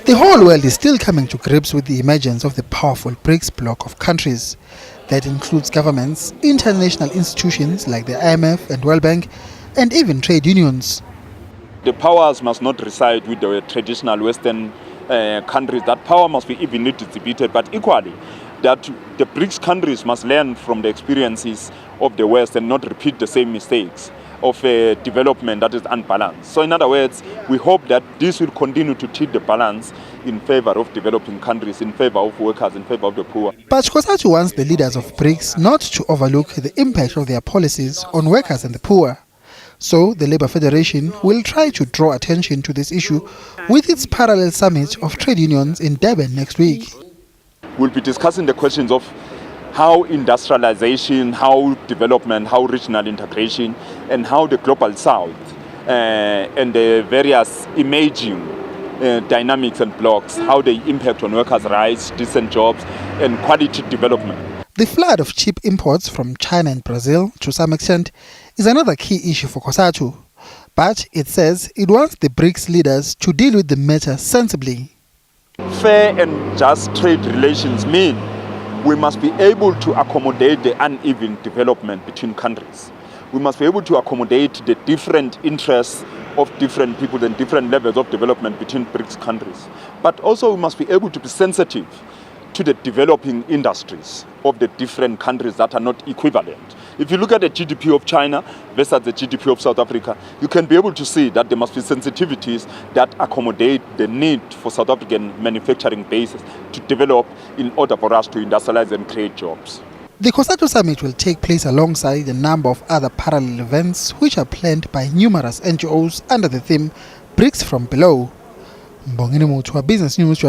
The whole world is still coming to grips with the emergence of the powerful BRICS bloc of countries. That includes governments, international institutions like the IMF and World Bank, and even trade unions. The powers must not reside with the traditional Western countries. That power must be evenly distributed, but equally that the BRICS countries must learn from the experiences of the West and not repeat the same mistakes of a development that is unbalanced. So in other words, we hope that this will continue to tilt the balance in favor of developing countries, in favor of workers, in favor of the poor. But COSATU wants the leaders of BRICS not to overlook the impact of their policies on workers and the poor. So the Labour Federation will try to draw attention to this issue with its parallel summit of trade unions in Durban next week. We'll be discussing the questions of how industrialization, how development, how regional integration, and how the global south and the various emerging dynamics and blocks, how they impact on workers' rights, decent jobs, and quality development. The flood of cheap imports from China and Brazil, to some extent, is another key issue for COSATU. But it says it wants the BRICS leaders to deal with the matter sensibly. Fair and just trade relations mean we must be able to accommodate the uneven development between countries. We must be able to accommodate the different interests of different people and different levels of development between BRICS countries. But also we must be able to be sensitive to the developing industries of the different countries that are not equivalent. If you look at the GDP of China versus the GDP of South Africa, you can be able to see that there must be sensitivities that accommodate the need for South African manufacturing bases to develop in order for us to industrialize and create jobs. The COSATU summit will take place alongside a number of other parallel events which are planned by numerous NGOs under the theme BRICS from Below. Mbongeni Mutua, Business News.